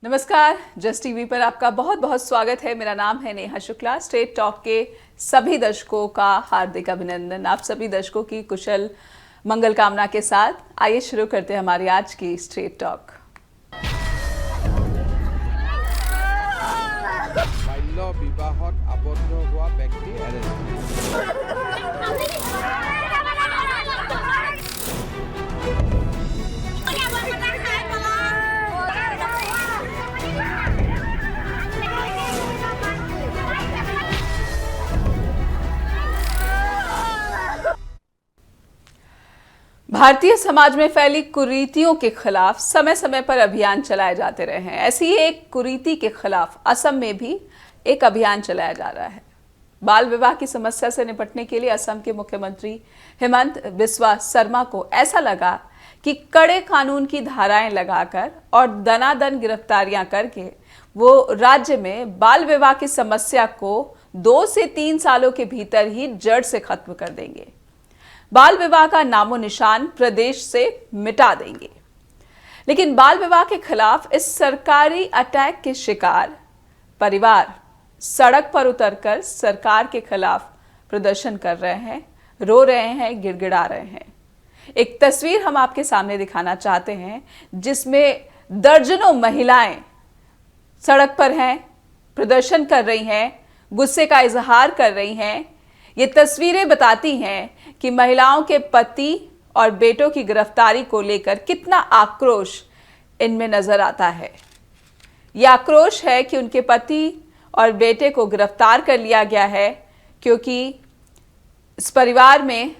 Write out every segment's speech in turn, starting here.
नमस्कार, just TV पर आपका बहुत बहुत स्वागत है। मेरा नाम है नेहा शुक्ला। स्ट्रेट टॉक के सभी दर्शकों का हार्दिक अभिनंदन। आप सभी दर्शकों की कुशल मंगल कामना के साथ आइए शुरू करते हैं हमारी आज की स्ट्रेट टॉक। बाल्य विवाहत आबद्ध हुआ व्यक्ति अरेस्ट। भारतीय समाज में फैली कुरीतियों के खिलाफ समय समय पर अभियान चलाए जाते रहे हैं। ऐसी ही एक कुरीति के खिलाफ असम में भी एक अभियान चलाया जा रहा है। बाल विवाह की समस्या से निपटने के लिए असम के मुख्यमंत्री हिमंत बिस्वा शर्मा को ऐसा लगा कि कड़े कानून की धाराएं लगाकर और दनादन गिरफ्तारियां करके वो राज्य में बाल विवाह की समस्या को 2 से 3 सालों के भीतर ही जड़ से खत्म कर देंगे। बाल विवाह का नामो निशान प्रदेश से मिटा देंगे। लेकिन बाल विवाह के खिलाफ इस सरकारी अटैक के शिकार परिवार सड़क पर उतरकर सरकार के खिलाफ प्रदर्शन कर रहे हैं, रो रहे हैं, गिड़गिड़ा रहे हैं। एक तस्वीर हम आपके सामने दिखाना चाहते हैं जिसमें दर्जनों महिलाएं सड़क पर हैं, प्रदर्शन कर रही हैं, गुस्से का इजहार कर रही हैं। ये तस्वीरें बताती हैं कि महिलाओं के पति और बेटों की गिरफ्तारी को लेकर कितना आक्रोश इनमें नजर आता है। यह आक्रोश है कि उनके पति और बेटे को गिरफ्तार कर लिया गया है क्योंकि इस परिवार में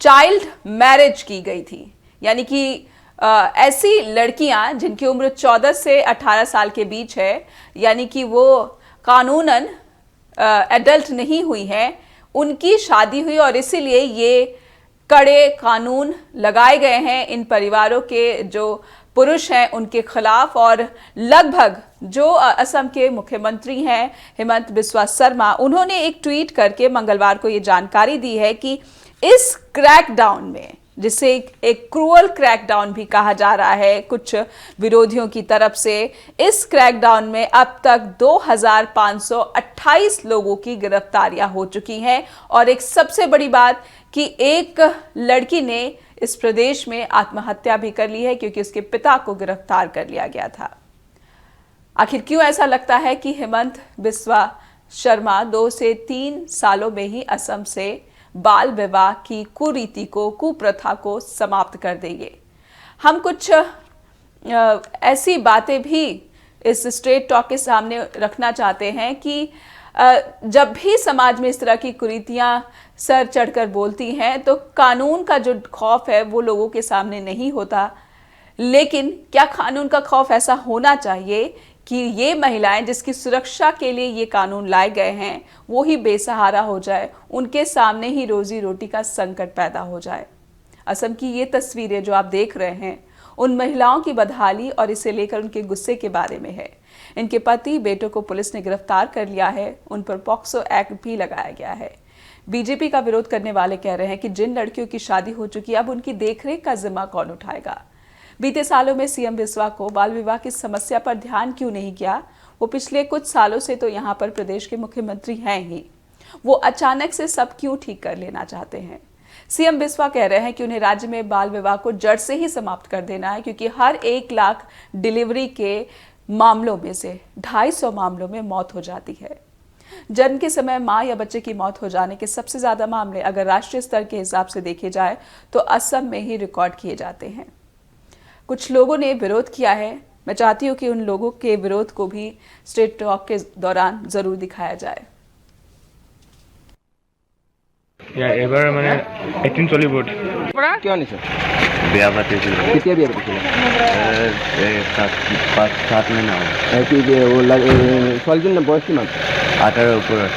चाइल्ड मैरिज की गई थी, यानी कि ऐसी लड़कियां जिनकी उम्र 14 से 18 साल के बीच है, यानी कि वो कानूनन एडल्ट नहीं हुई हैं, उनकी शादी हुई और इसीलिए ये कड़े कानून लगाए गए हैं इन परिवारों के जो पुरुष हैं उनके खिलाफ। और लगभग जो असम के मुख्यमंत्री हैं हिमंत बिस्वा शर्मा, उन्होंने एक ट्वीट करके मंगलवार को ये जानकारी दी है कि इस क्रैकडाउन में, जिसे एक क्रूअल क्रैकडाउन भी कहा जा रहा है कुछ विरोधियों की तरफ से, इस क्रैकडाउन में अब तक 2528 लोगों की गिरफ्तारियां हो चुकी हैं। और एक सबसे बड़ी बात कि एक लड़की ने इस प्रदेश में आत्महत्या भी कर ली है क्योंकि उसके पिता को गिरफ्तार कर लिया गया था। आखिर क्यों ऐसा लगता है कि हिमंत बिस्वा शर्मा 2 से 3 सालों में ही असम से बाल विवाह की कुरीति को, कुप्रथा को समाप्त कर देंगे? हम कुछ ऐसी बातें भी इस स्ट्रेट टॉक के सामने रखना चाहते हैं कि जब भी समाज में इस तरह की कुरीतियां सर चढ़कर बोलती हैं तो कानून का जो खौफ है वो लोगों के सामने नहीं होता। लेकिन क्या कानून का खौफ ऐसा होना चाहिए कि ये महिलाएं जिसकी सुरक्षा के लिए ये कानून लाए गए हैं वो ही बेसहारा हो जाए, उनके सामने ही रोजी रोटी का संकट पैदा हो जाए? असम की ये तस्वीरें जो आप देख रहे हैं उन महिलाओं की बदहाली और इसे लेकर उनके गुस्से के बारे में है। इनके पति बेटों को पुलिस ने गिरफ्तार कर लिया है, उन पर पॉक्सो एक्ट भी लगाया गया है। बीजेपी का विरोध करने वाले कह रहे हैं कि जिन लड़कियों की शादी हो चुकी है अब उनकी देखरेख का जिम्मा कौन उठाएगा? बीते सालों में सीएम बिस्वा को बाल विवाह की समस्या पर ध्यान क्यों नहीं किया? वो पिछले कुछ सालों से तो यहाँ पर प्रदेश के मुख्यमंत्री हैं ही, वो अचानक से सब क्यों ठीक कर लेना चाहते हैं? सीएम बिस्वा कह रहे हैं कि उन्हें राज्य में बाल विवाह को जड़ से ही समाप्त कर देना है क्योंकि हर 1 लाख डिलीवरी के मामलों में से 250 मामलों में मौत हो जाती है। जन्म के समय मां या बच्चे की मौत हो जाने के सबसे ज्यादा मामले अगर राष्ट्रीय स्तर के हिसाब से देखे जाए तो असम में ही रिकॉर्ड किए जाते हैं। कुछ लोगों ने विरोध किया है, मैं चाहती हूँ कि उन लोगों के विरोध को भी स्ट्रेट टॉक के दौरान जरूर दिखाया जाए। এবাৰ মানে একদিন চলিব কিয় নিছে? বিয়া পাতিছিল কেতিয়া বিয়া পাতিছিল? 5-7 মহিনা হ'ল। ছোৱালীজনীৰ বয়স কিমান? 18 ওপৰত।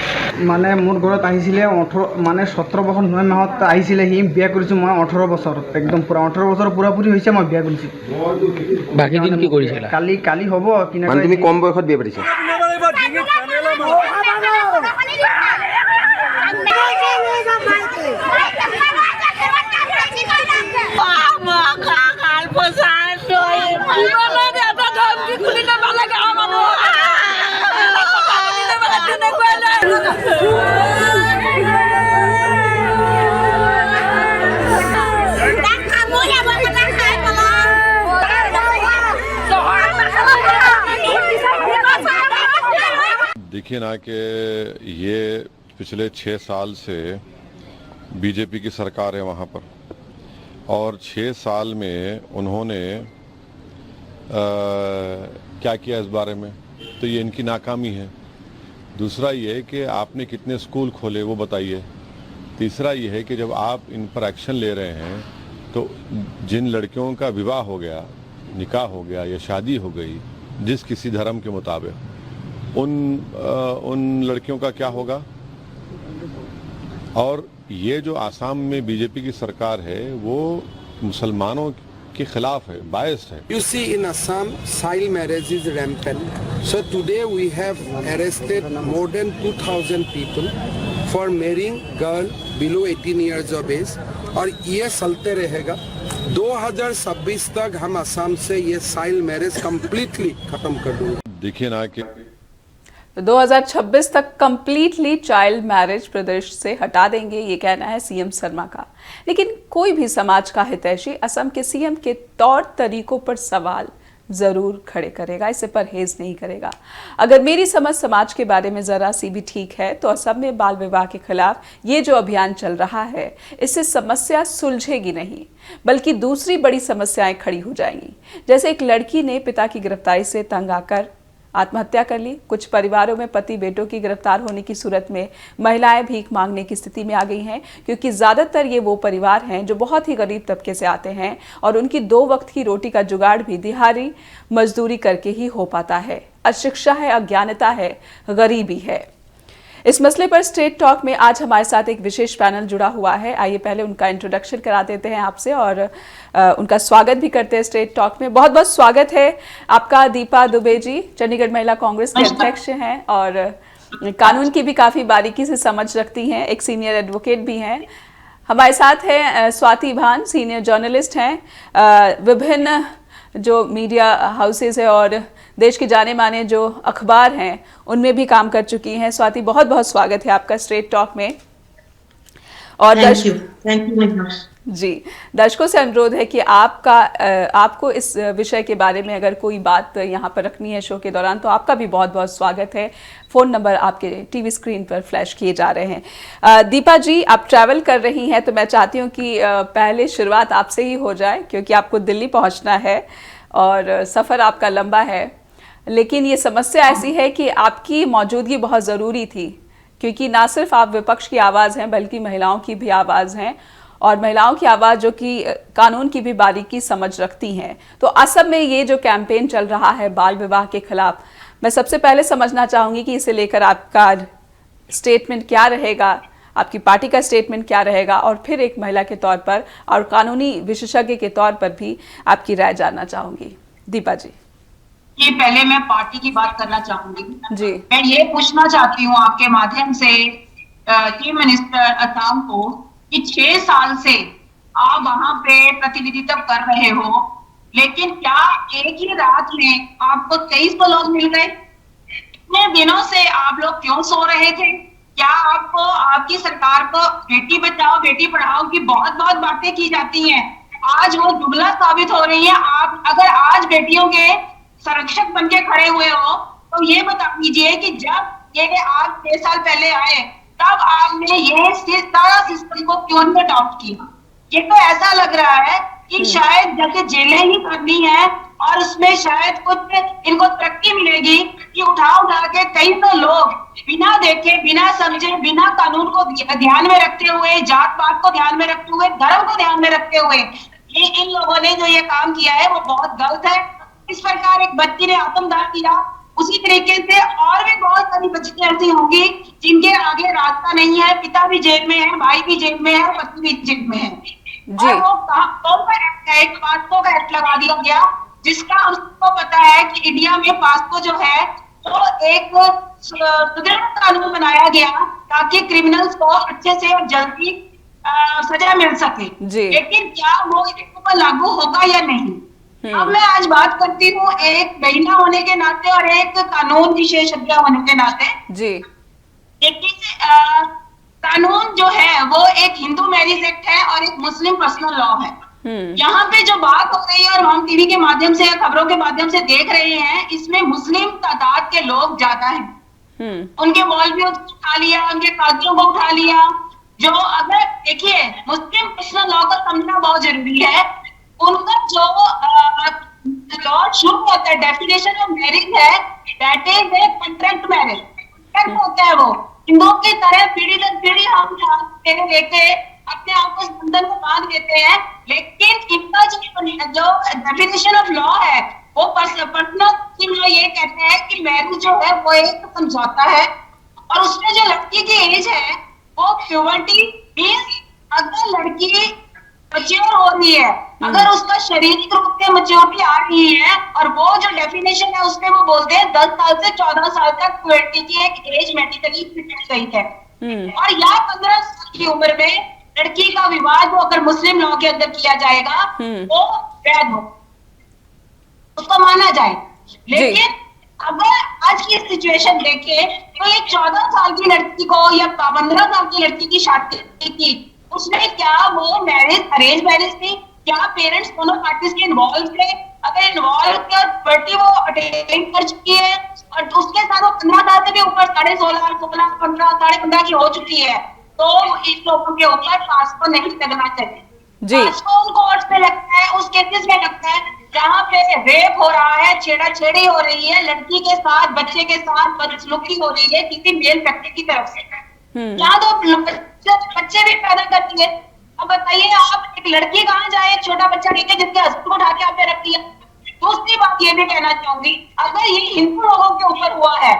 মানে মোৰ ঘৰত আহিছিলে 17 বছৰ 9 মাহত আহিছিলে সি। বিয়া কৰিছোঁ মই 18 বছৰ, একদম পুৰা 18 বছৰ পুৰাপুৰি হৈছে মই বিয়া কৰিছোঁ। বাকী দিন কি কৰিছিলা? কালি হ'ব কিনা মানে তুমি কম বয়সত বিয়া পাতিছা? Mama, kakak, pesan, doi, mana dia tak tahu di kulit apa lagi? देखिए ना कि ये पिछले 6 साल से बीजेपी की सरकार है वहाँ पर, और 6 साल में उन्होंने क्या किया इस बारे में, तो ये इनकी नाकामी है। दूसरा ये है कि आपने कितने स्कूल खोले वो बताइए। तीसरा ये है कि जब आप इन पर एक्शन ले रहे हैं तो जिन लड़कियों का विवाह हो गया, निकाह हो गया या शादी हो गई जिस किसी धर्म के मुताबिक, उन लड़कियों का क्या होगा? और ये जो आसाम में बीजेपी की सरकार है वो मुसलमानों के खिलाफ है, बायस्ड है। You see, in Assam, child marriage is rampant. So today we have arrested more than 2,000 people for marrying girl below 18 years of age, और ये चलते रहेगा। 2026 तक हम असम से ये चाइल्ड मैरिज कंप्लीटली खत्म कर दूंगे। देखिए ना कि 2026 तक कंप्लीटली चाइल्ड मैरिज प्रदेश से हटा देंगे, ये कहना है सीएम शर्मा का। लेकिन कोई भी समाज का हितैषी असम के सीएम के तौर तरीकों पर सवाल जरूर खड़े करेगा, इससे परहेज नहीं करेगा। अगर मेरी समझ समाज के बारे में जरा सी भी ठीक है तो असम में बाल विवाह के खिलाफ ये जो अभियान चल रहा है, इससे समस्या सुलझेगी नहीं बल्कि दूसरी बड़ी समस्याएं खड़ी हो जाएंगी। जैसे एक लड़की ने पिता की गिरफ्तारी से तंग आकर आत्महत्या कर ली। कुछ परिवारों में पति बेटों की गिरफ्तार होने की सूरत में महिलाएं भीख मांगने की स्थिति में आ गई हैं, क्योंकि ज़्यादातर ये वो परिवार हैं जो बहुत ही गरीब तबके से आते हैं और उनकी 2 वक्त की रोटी का जुगाड़ भी दिहाड़ी मजदूरी करके ही हो पाता है। अशिक्षा है, अज्ञानता है, गरीबी है। इस मसले पर स्ट्रेट टॉक में आज हमारे साथ एक विशेष पैनल जुड़ा हुआ है। आइए पहले उनका इंट्रोडक्शन करा देते हैं आपसे और उनका स्वागत भी करते हैं स्ट्रेट टॉक में। बहुत बहुत स्वागत है आपका दीपा दुबे जी, चंडीगढ़ महिला कांग्रेस के अध्यक्ष हैं और कानून की भी काफ़ी बारीकी से समझ रखती हैं, एक सीनियर एडवोकेट भी हैं। हमारे साथ हैं स्वाति भान, सीनियर जर्नलिस्ट हैं, विभिन्न जो मीडिया हाउसेज है और देश के जाने माने जो अखबार हैं उनमें भी काम कर चुकी हैं। स्वाति, बहुत बहुत स्वागत है आपका स्ट्रेट टॉक में। और जी, दर्शकों से अनुरोध है कि आपको इस विषय के बारे में अगर कोई बात यहाँ पर रखनी है शो के दौरान तो आपका भी बहुत बहुत स्वागत है। फ़ोन नंबर आपके टीवी स्क्रीन पर फ्लैश किए जा रहे हैं। दीपा जी, आप ट्रैवल कर रही हैं तो मैं चाहती हूँ कि पहले शुरुआत आपसे ही हो जाए, क्योंकि आपको दिल्ली पहुँचना है और सफ़र आपका लंबा है। लेकिन ये समस्या ऐसी है कि आपकी मौजूदगी बहुत ज़रूरी थी, क्योंकि ना सिर्फ आप विपक्ष की आवाज़ हैं बल्कि महिलाओं की भी आवाज़ हैं, और महिलाओं की आवाज़ जो कि कानून की भी बारीकी समझ रखती हैं। तो असम में ये जो कैंपेन चल रहा है बाल विवाह के खिलाफ, मैं सबसे पहले समझना चाहूँगी कि इसे लेकर आपका स्टेटमेंट क्या रहेगा, आपकी पार्टी का स्टेटमेंट क्या रहेगा, और फिर एक महिला के तौर पर और कानूनी विशेषज्ञ के तौर पर भी आपकी राय जानना चाहूँगी। दीपा जी। ये पहले मैं पार्टी की बात करना चाहूंगी जी। मैं ये पूछना चाहती हूँ आपके माध्यम से चीफ मिनिस्टर असम को कि 6 साल से आप वहां पे प्रतिनिधित्व कर रहे हो, लेकिन क्या एक ही रात में आपको 23 लोग मिल गए? इतने दिनों से आप लोग क्यों सो रहे थे? क्या आपको आपकी सरकार को बेटी बचाओ बेटी पढ़ाओ की बहुत बहुत बातें की जाती हैं, आज वो जुमला साबित हो रही है? आप अगर आज बेटियों के संरक्षक बन के खड़े हुए हो तो ये बता दीजिए कि जब ये आज 6 साल पहले आए तब आपने ये सारा सिस्टम को क्यों नहीं अडॉप्ट किया? ये तो ऐसा लग रहा है कि शायद जैसे जेलें ही करनी है और उसमें शायद कुछ इनको तरक्की मिलेगी कि उठा के कई तो लोग बिना देखे, बिना समझे, बिना कानून को ध्यान में रखते हुए, जात पात को ध्यान में रखते हुए, धर्म को ध्यान में रखते हुए ये इन लोगों ने जो ये काम किया है वो बहुत गलत है। इस प्रकार एक बच्ची ने आत्मदाह किया, उसी तरीके से और भी बहुत सारी बच्चियां ऐसी होंगी जिनके आगे रास्ता नहीं है, पिता भी जेल में है, भाई भी जेल में है, पति भी जेल में है। और वो एक पास्को का एक्ट लगा दिया गया जिसका हम सबको पता है कि इंडिया में पास्को जो है वो एक सुदृढ़ कानून बनाया गया ताकि क्रिमिनल्स को अच्छे से और जल्दी सजा मिल सके। लेकिन क्या वो इसके ऊपर लागू होगा या नहीं? अब मैं आज बात करती हूँ एक महिला होने के नाते और एक कानून विशेषज्ञ होने के नाते। जी। कानून जो है वो एक हिंदू मैरिज एक्ट है और एक मुस्लिम पर्सनल लॉ है। यहाँ पे जो बात हो रही है और हम टीवी के माध्यम से, खबरों के माध्यम से देख रहे हैं, इसमें मुस्लिम तादाद के लोग ज्यादा हैं। उनके मॉल भी उठा लिया, उनके काजियों को उठा लिया। जो अगर देखिए मुस्लिम पर्सनल लॉ को समझना बहुत जरूरी है। उनका जो लॉ शुरू होता है, डेफिनेशन ऑफ मैरिज है, that is a contract marriage. Contract होता है वो। हिंदुओं की तरह पीढ़ी दर पीढ़ी हम लेके अपने आप को इस बंधन को बांध देते हैं, लेकिन इनका जो डेफिनेशन ऑफ लॉ है वो पर्सनल लॉ ये कहते हैं कि मैरिज जो है वो एक समझौता है, और उसमें जो लड़की की एज है वो प्यूबर्टी मींस अगर लड़की मैच्योर हो रही है, अगर उसका शारीरिक रूप से मैच्योरिटी आ रही है, और वो जो डेफिनेशन है उसमें वो बोलते हैं 10 साल से 14 साल तक प्यूबर्टी की एक एज मेडिकली फिक्स गई है, और या 15 साल की उम्र में लड़की का विवाह जो अगर मुस्लिम लॉ के अंदर किया जाएगा वो वैध हो, उसको माना जाए। लेकिन अगर आज की सिचुएशन देखें तो ये 14 साल की लड़की को या 15 साल की लड़की की शादी की, उसमें क्या वो मैरिज अरेंज मैरिज थी, क्या पेरेंट्स दोनों पार्टीज के इन्वॉल्व थे? अगर इन्वॉल्व थे और बर्टी वो अटेंड कर चुकी है, और उसके साथ वो 15 साल से भी ऊपर 16.5 15 15.5 की हो चुकी है, तो इन लोगों के ऊपर पास को नहीं लगना चाहिए। पास को उन कोर्ट्स में लगता है, उस केसेस में लगता है जहाँ पे रेप हो रहा है, छेड़ाछेड़ी हो रही है, लड़की के साथ बच्चे के साथ बदसलूकी हो रही है किसी मेल फैक्ट्री की तरफ से, यहाँ तो बच्चे भी पैदा करती है। अब बताइए आप एक लड़की कहाँ जाए एक छोटा बच्चा लेके जिसके हस्बैंड को उठा के आपने रख दिया। दूसरी बात ये भी कहना चाहूंगी, अगर ये हिंदू लोगों के ऊपर हुआ है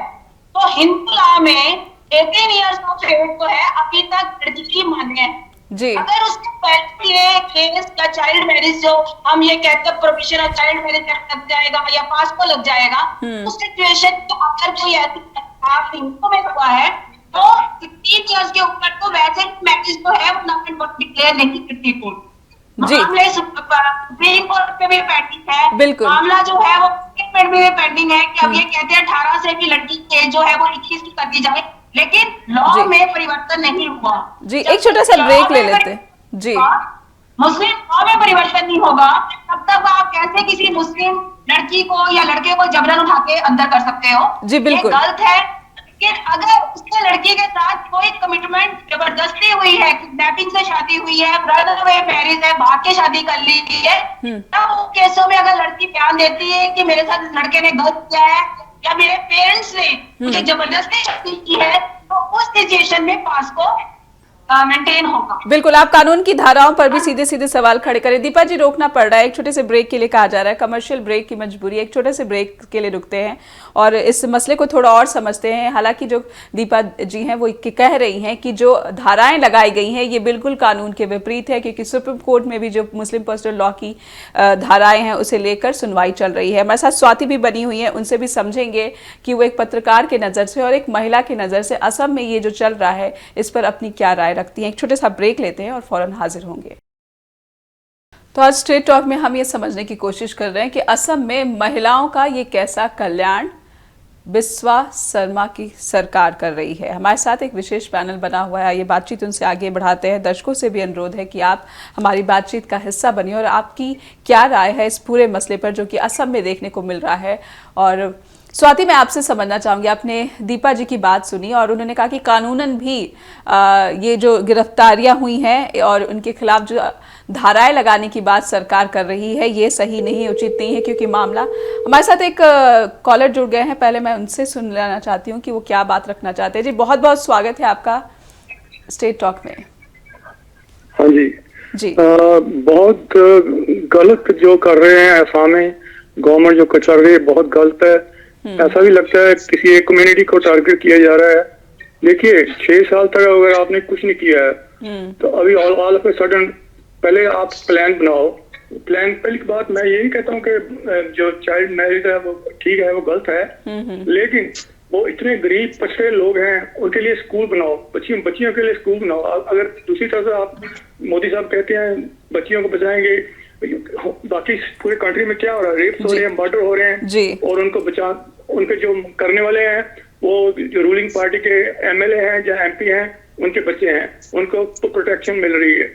तो हिंदू लॉ में 18 ईयर्स ऑफ एज जो है अभी तक लड़की की मान्य है जी। अगर उसके पहले ये केस का चाइल्ड मैरिज जो हम ये कहते हैं प्रोविजन ऑफ चाइल्ड मैरिज लग जाएगा या पास को लग जाएगा, उस सिचुएशन में अगर कोई ऐसी हिंदू में हुआ है तो 16 ईयर्स के ऊपर तो वैसे मैरिज जो है वो नॉन डिक्लेयर नहीं करती कोर्ट। मामले सुप्रीम कोर्ट पे भी पेंडिंग है, बिल्कुल मामला जो है वो में भी पेंडिंग है कि अब ये कहते हैं 18 से भी लड़की की एज जो है वो 21 की कर दी जाए, लेकिन लॉ में परिवर्तन नहीं हुआ जी। एक छोटा सा ब्रेक ले लेते हैं जी। मुस्लिम लॉ में परिवर्तन नहीं होगा तब तक आप कैसे किसी मुस्लिम लड़की को या लड़के को जबरन उठा के अंदर कर सकते हो जी, बिल्कुल गलत है। लेकिन अगर उसके लड़की के साथ कोई कमिटमेंट जबरदस्ती हुई है, किडनैपिंग से शादी हुई है, ब्रदर वे मैरिज है, भाग के शादी कर ली है, तब उन केसों में अगर लड़की बयान देती है कि मेरे साथ इस लड़के ने गलत किया है या मेरे पेरेंट्स ने मुझे जबरदस्ती शादी की है, तो उस सिचुएशन में पास को मेंटेन होगा। बिल्कुल, आप कानून की धाराओं पर भी सीधे सीधे सवाल खड़े करें। दीपा जी, रोकना पड़ रहा है, एक छोटे से ब्रेक के लिए कहा जा रहा है, कमर्शियल ब्रेक की मजबूरी है, एक छोटे से ब्रेक के लिए रुकते हैं और इस मसले को थोड़ा और समझते हैं। हालांकि जो दीपा जी हैं वो कह रही हैं कि जो धाराएं लगाई गई हैं ये बिल्कुल कानून के विपरीत है, क्योंकि सुप्रीम कोर्ट में भी जो मुस्लिम पर्सनल लॉ की धाराएं हैं उसे लेकर सुनवाई चल रही है। हमारे साथ स्वाति भी बनी हुई है, उनसे भी समझेंगे कि वो एक पत्रकार के नज़र से और एक महिला की नज़र से असम में ये जो चल रहा है इस पर अपनी क्या राय रखती हैं। एक छोटे सा ब्रेक लेते हैं और फौरन हाजिर होंगे। तो आज स्ट्रेट टॉक में हम ये समझने की कोशिश कर रहे हैं कि असम में महिलाओं का ये कैसा कल्याण बिस्वा शर्मा की सरकार कर रही है। हमारे साथ एक विशेष पैनल बना हुआ है, ये बातचीत उनसे आगे बढ़ाते हैं। दर्शकों से भी अनुरोध है कि आप हमारी बातचीत का हिस्सा बनिए और आपकी क्या राय है इस पूरे मसले पर जो कि असम में देखने को मिल रहा है। और स्वाति, मैं आपसे समझना चाहूँगी, आपने दीपा जी की बात सुनी और उन्होंने कहा कि कानूनन भी ये जो गिरफ्तारियां हुई हैं और उनके खिलाफ जो धाराएं लगाने की बात सरकार कर रही है ये सही नहीं, उचित नहीं है, क्योंकि मामला। हमारे साथ एक कॉलर जुड़ गए हैं, पहले मैं उनसे सुन लेना चाहती हूँ कि वो क्या बात रखना चाहते हैं। जी, बहुत बहुत स्वागत है आपका स्टेट टॉक में। हाँ जी जी। बहुत गलत जो कर रहे हैं असम में गवर्नमेंट, जो कचर रही है बहुत गलत है। ऐसा भी लगता है किसी एक कम्युनिटी को टारगेट किया जा रहा है। देखिए 6 साल तक अगर आपने कुछ नहीं किया है तो अभी ऑल ऑफ ए सडन पहले आप प्लान बनाओ। प्लान पहली बात मैं यही कहता हूँ कि जो चाइल्ड मैरिज है वो ठीक है, वो गलत है, लेकिन वो इतने गरीब पछड़े लोग हैं उनके लिए स्कूल बनाओ, बच्चियों के लिए स्कूल बनाओ। अगर दूसरी तरफ से आप मोदी साहब कहते हैं बच्चियों को बचाएंगे, बाकी पूरे कंट्री में क्या हो रहा है, रेप्स हो रहे हैं, मर्डर हो रहे हैं, और उनके जो करने वाले हैं वो जो रूलिंग पार्टी के एमएलए हैं या एमपी हैं, उनके बच्चे हैं, उनको तो प्रोटेक्शन मिल रही है।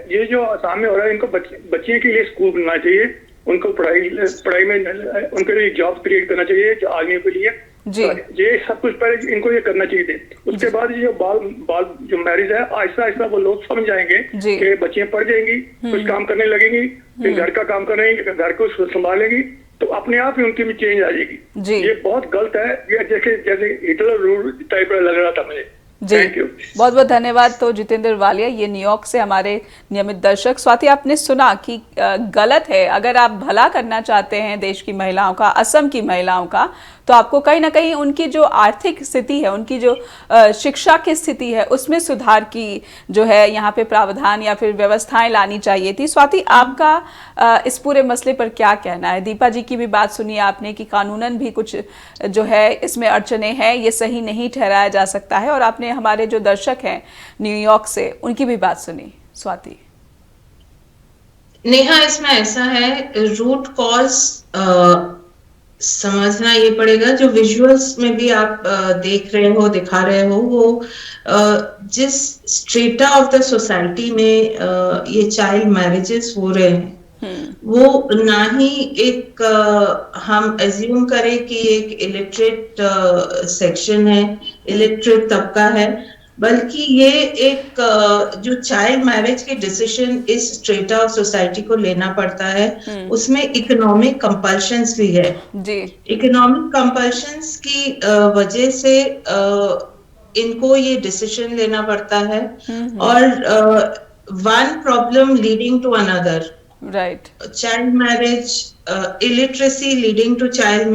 ये जो असम में हो रहा है, इनको बच्चे के लिए स्कूल बनना चाहिए, उनको पढ़ाई में उनके लिए जॉब क्रिएट करना चाहिए जो आदमियों के लिए, जी। ये सब कुछ पहले इनको ये करना चाहिए थे। उसके बाद ये बाल जो मैरिज है, आहिस्ता आहिस्ता वो लोग समझ जाएंगे जी। कि बच्चियां पढ़ जाएंगी, कुछ काम करने लगेंगी, फिर घर का काम करेंगी, घर को संभालेंगी, तो अपने आप ही उनकी भी चेंज आ जाएगी। जी। ये बहुत गलत है, ये जैसे हिटलर रूल टाइप लग रहा था मुझे। जी, बहुत बहुत धन्यवाद। तो जितेंद्र वालिया, ये न्यूयॉर्क से हमारे नियमित दर्शक। स्वाति, आपने सुना कि गलत है, अगर आप भला करना चाहते हैं देश की महिलाओं का, असम की महिलाओं का, तो आपको कहीं ना कहीं उनकी जो आर्थिक स्थिति है, उनकी जो शिक्षा की स्थिति है, उसमें सुधार की जो है यहाँ पे प्रावधान या फिर व्यवस्थाएं लानी चाहिए थी। स्वाति, आपका इस पूरे मसले पर क्या कहना है? दीपा जी की भी बात सुनी आपने कि कानूनन भी कुछ जो है इसमें अड़चने हैं, ये सही नहीं ठहराया जा सकता है, और आपने हमारे जो दर्शक हैं न्यूयॉर्क से, उनकी भी बात सुनी। स्वाति नेहा, इसमें ऐसा है, रूट कॉज समझना ये पड़ेगा। जो विजुअल्स में भी आप देख रहे हो, दिखा रहे हो, वो जिस स्ट्रेटा ऑफ द सोसाइटी में ये चाइल्ड मैरिजेस हो रहे हैं, वो ना ही एक हम एज्यूम करें कि एक इलिटरेट सेक्शन है, इलिटरेट तबका है, बल्कि ये एक जो चाइल्ड मैरिज के डिसीजन इस स्ट्रेटा ऑफ सोसाइटी को लेना पड़ता है, उसमें इकोनॉमिक कंपल्शंस भी है जी। इकोनॉमिक कंपल्शंस की वजह से इनको ये डिसीजन लेना पड़ता है, और one problem leading to another, right. Child marriage, illiteracy leading to child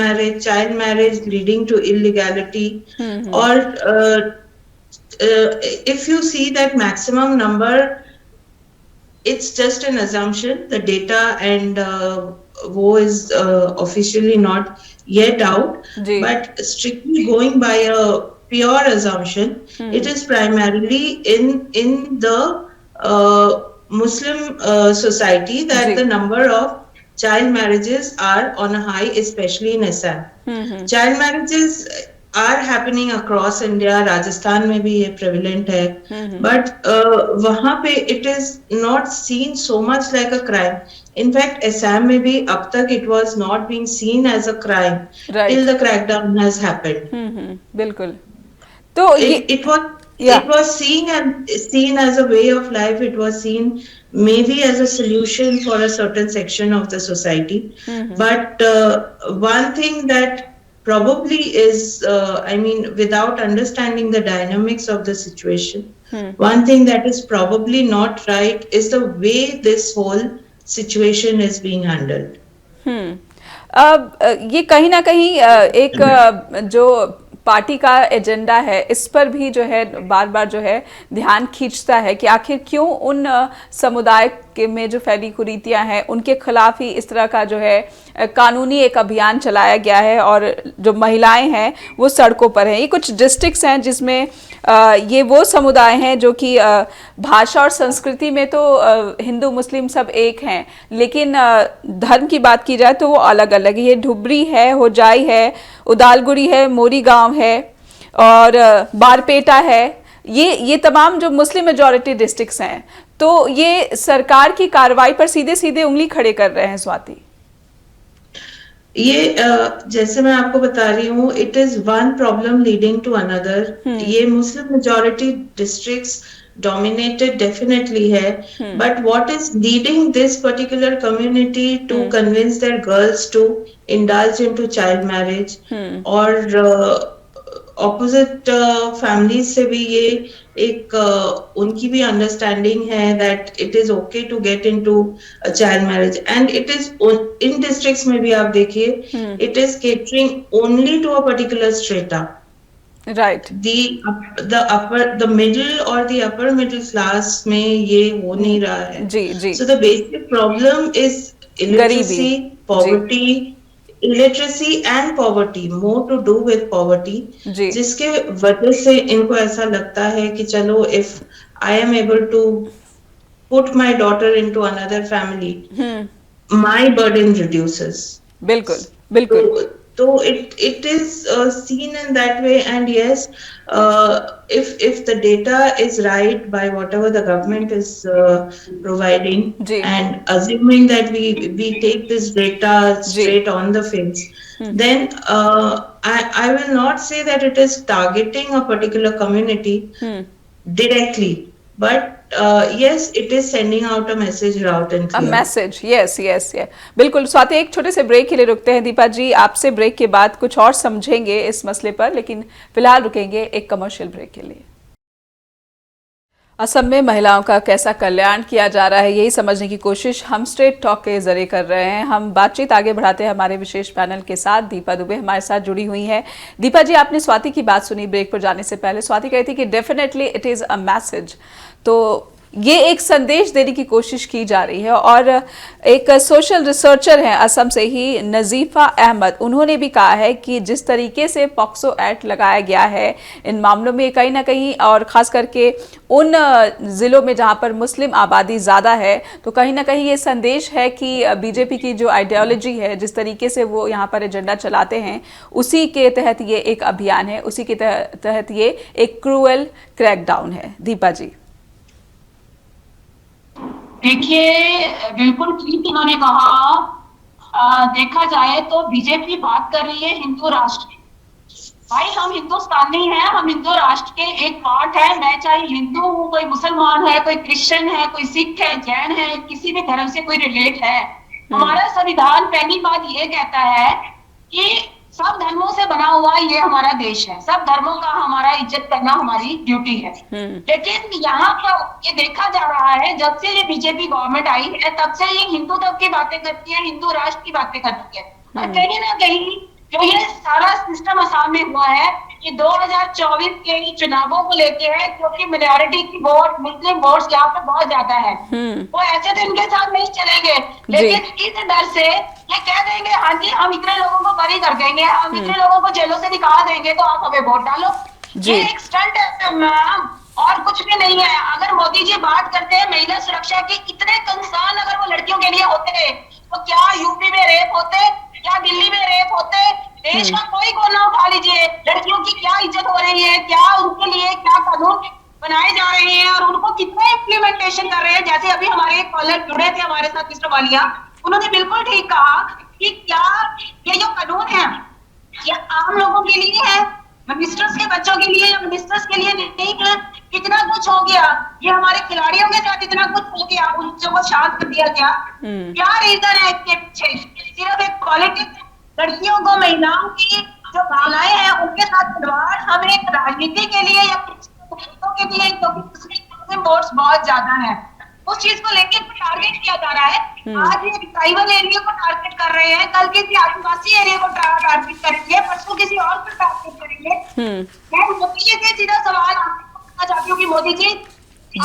marriage leading to illegality, or if you see that maximum number, it's just an assumption, the data and wo is officially not yet out, but strictly going by a pure assumption, it is primarily in the Muslim society that the number of child marriages are on a high, especially in Assam. Child marriages are happening across India, Rajasthan में भी ये prevalent है, but वहाँ पे it is not seen so much like a crime. In fact, Assam में भी अब तक it was not being seen as a crime till the crackdown has happened. बिल्कुल। तो it was seen as a way of life. It was seen maybe as a solution for a certain section of the society. But one thing that probably is, I mean, without understanding the dynamics of the situation, one thing that is probably not right is the way this whole situation is being handled. ये कहीं ना कहीं एक जो party का agenda है, इस पर भी जो है बार बार जो है ध्यान खींचता है कि आखिर क्यों उन समुदाय में जो फैली कुरीतियां हैं उनके खिलाफ ही इस तरह का जो है कानूनी एक अभियान चलाया गया है, और जो महिलाएं हैं वो सड़कों पर हैं। ये कुछ डिस्ट्रिक्ट्स हैं जिसमें ये वो समुदाय हैं जो कि भाषा और संस्कृति में तो हिंदू मुस्लिम सब एक हैं, लेकिन धर्म की बात की जाए तो वो अलग अलग है। ये धुबरी है, होजाई है, उदालगुड़ी है, मोरी गांव है और बारपेटा है। ये तमाम जो मुस्लिम मेजॉरिटी डिस्ट्रिक्ट्स हैं, तो ये सरकार की कार्रवाई पर सीधे सीधे उंगली खड़े कर रहे हैं। स्वाति, ये जैसे मैं आपको बता रही हूँ, it is one problem leading to another. ये Muslim majority districts dominated definitely है, but what is leading this particular community to convince their girls to indulge into child marriage, और opposite families से भी ये एक उनकी भी understanding है that it is okay to get into a child marriage, and it is in districts में भी आप देखिए it is catering only to a particular strata. Right. The middle or the upper middle class में ये हो नहीं रहा है। जी। So the basic problem is illiteracy, poverty, illiteracy and poverty, more to do with poverty, जिसके वजह से इनको ऐसा लगता है कि चलो if I am able to put my daughter into another family, my burden reduces. बिल्कुल। So it is seen in that way, and yes, if the data is right by whatever the government is providing, and assuming that we take this data straight on the face, then I will not say that it is targeting a particular community directly, but yes, it is sending out a message loud and clear. Message, yes yes yes, बिल्कुल। स्वाति, एक छोटे से break के लिए रुकते हैं। दीपा जी, आपसे break के बाद कुछ और समझेंगे इस मसले पर, लेकिन फिलहाल रुकेंगे एक कमर्शियल ब्रेक के लिए। असम में महिलाओं का कैसा कल्याण किया जा रहा है, यही समझने की कोशिश हम स्ट्रेट टॉक के जरिए कर रहे हैं। हम बातचीत आगे बढ़ाते हैं हमारे विशेष पैनल के साथ। दीपा दुबे हमारे साथ जुड़ी हुई हैं। दीपा जी, आपने स्वाति की बात सुनी ब्रेक पर जाने से पहले। स्वाति कहती कि definitely it is a message, तो ये एक संदेश देने की कोशिश की जा रही है। और एक सोशल रिसर्चर हैं असम से ही, नजीफा अहमद, उन्होंने भी कहा है कि जिस तरीके से पॉक्सो एक्ट लगाया गया है इन मामलों में, कहीं ना कहीं, और ख़ास करके उन ज़िलों में जहां पर मुस्लिम आबादी ज़्यादा है, तो कहीं ना कहीं ये संदेश है कि बीजेपी की जो आइडियोलॉजी है, जिस तरीके से वो यहाँ पर एजेंडा चलाते हैं, उसी के तहत ये एक अभियान है, उसी के तहत ये एक क्रूअल क्रैकडाउन है। दीपा जी, देखिए, बिल्कुल ठीक इन्होंने कहा। देखा जाए तो बीजेपी बात कर रही है हिंदू राष्ट्र की। भाई, हम हिंदुस्तानी हैं, हम हिंदू राष्ट्र के एक पार्ट है। मैं चाहे हिंदू हूँ, कोई मुसलमान है, कोई क्रिश्चियन है, कोई सिख है, जैन है, किसी भी धर्म से कोई रिलेट है। हमारा संविधान पहली बात ये कहता है कि सब धर्मों से बना हुआ ये हमारा देश है, सब धर्मों का हमारा इज्जत करना हमारी ड्यूटी है। लेकिन यहाँ पर ये देखा जा रहा है, जब से ये बीजेपी गवर्नमेंट आई है, तब से ये हिंदुत्व की बातें करती है, हिंदू राष्ट्र की बातें करती है। और कहीं ना कहीं जो ये सारा सिस्टम असम में हुआ है, ये 2024 के चुनावों को लेके है, क्योंकि मिनॉरिटी की वोट, मुस्लिम वोट्स यहाँ पे बहुत ज्यादा है। वो ऐसे तो इनके साथ नहीं चलेंगे, लेकिन इस डर से ये कह देंगे, हाँ जी, हम इतने लोगों को बरी कर देंगे, हम इतने लोगों को जेलों से निकाल देंगे, तो आप हमें वोट डालो। ये एक स्टंट है मैम, और कुछ भी नहीं है। अगर मोदी जी बात करते हैं महिला सुरक्षा के, इतने कंसर्न अगर वो लड़कियों के लिए होते, तो क्या यूपी में रेप होते, क्या दिल्ली में रेप होते? देश का कोई कोना उठा लीजिए, लड़कियों की क्या इज्जत हो रही है, क्या उनके लिए क्या कानून बनाए जा रहे हैं, और उनको कितना इम्प्लीमेंटेशन कर रहे हैं। जैसे अभी हमारे कॉलर जुड़े थे हमारे साथ, मिस्टर वालिया, उन्होंने बिल्कुल ठीक कहा कि क्या ये जो कानून है ये आम लोगों के लिए है, मिनिस्टर्स के बच्चों के लिए या मिनिस्टर्स के लिए नहीं है। कितना कुछ हो गया, ये हमारे खिलाड़ियों के साथ इतना कुछ हो गया, उन बच्चों को शांत कर दिया गया। क्या रीजन है इसके पीछे? सिर्फ एक पॉलिटिक्स, लड़कियों को, महिलाओं की जो भावनाएं हैं उनके साथ खिलवाड़, हम एक राजनीति के लिए या के लिए, क्योंकि वोट्स बहुत ज्यादा है, उस चीज को लेकर टारगेट किया जा रहा है। आज ये ट्राइबल एरिया को टारगेट कर रहे हैं, कल किसी आदिवासी एरिया को टारगेट करेंगे, परसों किसी और को टारगेट करेंगे। मैं मोदी जी से सीधा सवाल पूछना चाहती हूँ कि मोदी जी,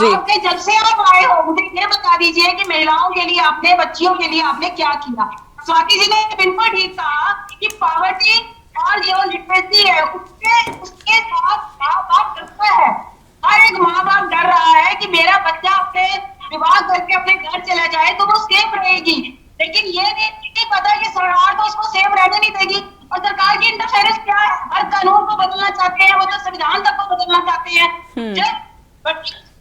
आपके जब से आप आए हो, मुझे ये बता दीजिए कि महिलाओं के लिए आपने, बच्चियों के लिए आपने क्या किया? स्वाति जी ने बिल्कुल ठीक कहा कि पॉवर्टी और जो लिटरेसी है उसके साथ माँ बाप डरता है। हर एक माँ बाप डर रहा है कि मेरा बच्चा अपने विवाह करके अपने घर चला जाए तो वो सेफ रहेगी, लेकिन ये नहीं पता कि सरकार तो उसको सेफ रहने नहीं देगी। और सरकार की इंटरफेरेंस क्या है? हर कानून को बदलना चाहते हैं, वो तो संविधान तक को बदलना चाहते हैं। जब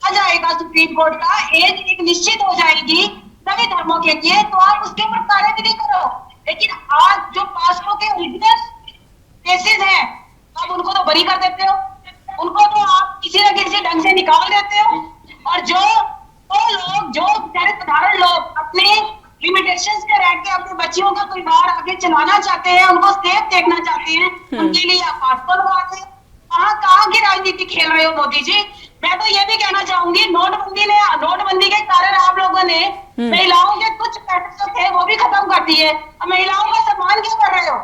आ जाएगा सुप्रीम कोर्ट का एज एक निश्चित हो जाएगी सभी धर्मों के लिए, तो आप उसके ऊपर कार्यविधि करो। लेकिन आज जो पास्टरों के ओरिजिनल केसेस हैं, आप उनको तो बरी कर देते हो, उनको तो आप किसी न किसी ढंग से निकाल देते हो। और जो लोग, जो बेचारे साधारण लोग अपने लिमिटेशंस पे रह के अपने बच्चियों का कोई बाहर आगे चलाना चाहते हैं, उनको सेफ देखना चाहते हैं, उनके लिए आप पासपोर्ट बनाते हैं। कहाँ की राजनीति खेल रहे हो मोदी जी? मैं तो ये भी कहना चाहूंगी, नोटबंदी के कारण आप लोगों ने महिलाओं के कुछ पैसे थे वो भी खत्म कर दिए। महिलाओं का सम्मान क्यों कर रहे हो?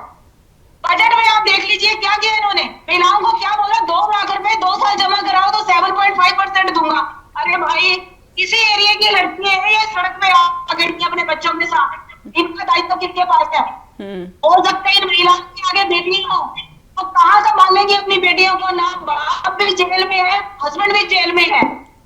बजट में आप देख लीजिए क्या किया इन्होंने, महिलाओं को क्या बोला, 2 लाख रुपए 2 साल जमा कराओ तो 7.5% दूंगा। अरे भाई, किसी एरिया की लड़की है ये सड़क पे आ गई अपने बच्चों के साथ, इनका दायित्व किसके पास है? हो सकता है इन महिलाओं के आगे बेटी हो तो कहाँ संभालेंगी अपनी बेटियों को? ना बाप भी जेल में है, हस्बैंड भी जेल में है,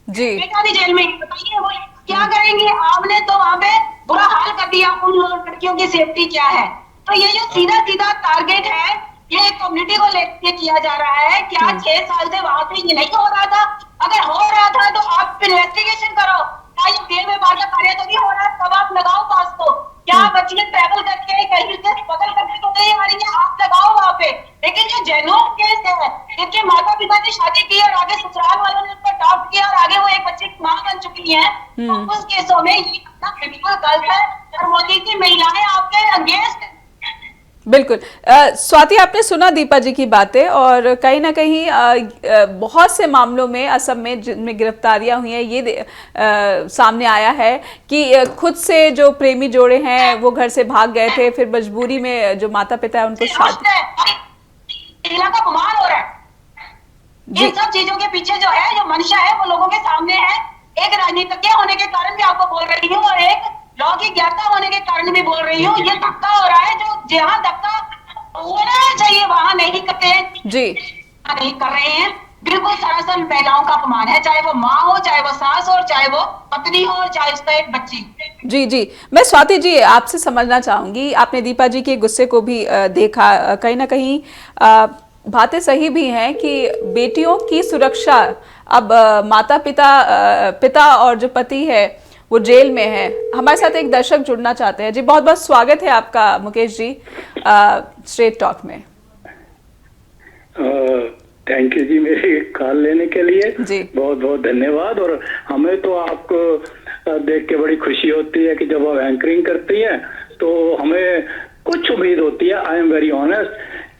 बेटा भी जेल में है, बताइए वो क्या करेंगी? आपने तो वहां पे बुरा हाल कर दिया। उन लड़कियों की सेफ्टी क्या है? तो ये जो सीधा सीधा टारगेट है, ये कम्युनिटी को लेके किया जा रहा है। क्या 6 साल से वहां पे ये नहीं हो रहा था? अगर हो रहा था तो आप इन्वेस्टिगेशन करो। क्या ये जेल में बाधा कार्य तो नहीं हो रहा है? तब आप लगाओ पास को। क्या बच्चियां ट्रैवल करके कहीं से बगल करके तो नहीं आ रही है? आप लगाओ वहाँ पे। लेकिन जो जेन्युइन केस है, जिनके माता पिता ने शादी की और आगे ससुराल वालों ने उसको अडॉप्ट किया और आगे वो एक बच्चे की मां बन चुकी है, तो उस केसों में ये बिल्कुल गलत है। और मोदी की महिलाएं आपके अगेंस्ट। बिल्कुल। स्वाति, आपने सुना दीपा जी की बातें, और कहीं ना कहीं बहुत से मामलों में असम में जिनमें गिरफ्तारियां हुई हैं, ये सामने आया है कि खुद से जो प्रेमी जोड़े हैं वो घर से भाग गए थे, फिर मजबूरी में जो माता पिता है उनको शादी। का कमाल हो रहा है। इन सब चीजों के पीछे जो है, जो मंशा है, वो लोगों के सामने है। एक राजनीतिज्ञ होने के कारण भी आपको बोल रही हूँ, और एक लॉ की ज्ञाता होने के कारण भी बोल रही हूँ। ये धक्का हो रहा है, जो जहाँ धक्का होना चाहिए वहां नहीं करते हैं जी, नहीं कर रहे हैं। बिल्कुल सरासर महिलाओं का अपमान है, चाहे वो माँ हो, चाहे वो सास हो, चाहे वो पत्नी हो, चाहे उसका एक बच्ची। जी जी, मैं स्वाति जी आपसे समझना चाहूंगी, आपने दीपा जी के गुस्से को भी देखा, कहीं ना कहीं बातें सही भी हैं कि बेटियों की सुरक्षा अब माता पिता और जो पति है वो जेल में है। हमारे साथ एक दर्शक जुड़ना चाहते हैं। जी, बहुत बहुत स्वागत है आपका मुकेश जी स्ट्रेट टॉक में। थैंक यू जी, मेरी कॉल लेने के लिए जी बहुत बहुत धन्यवाद। और हमें तो आपको देख के बड़ी खुशी होती है कि जब आप एंकरिंग करती हैं तो हमें कुछ उम्मीद होती है। आई एम वेरी ऑनेस्ट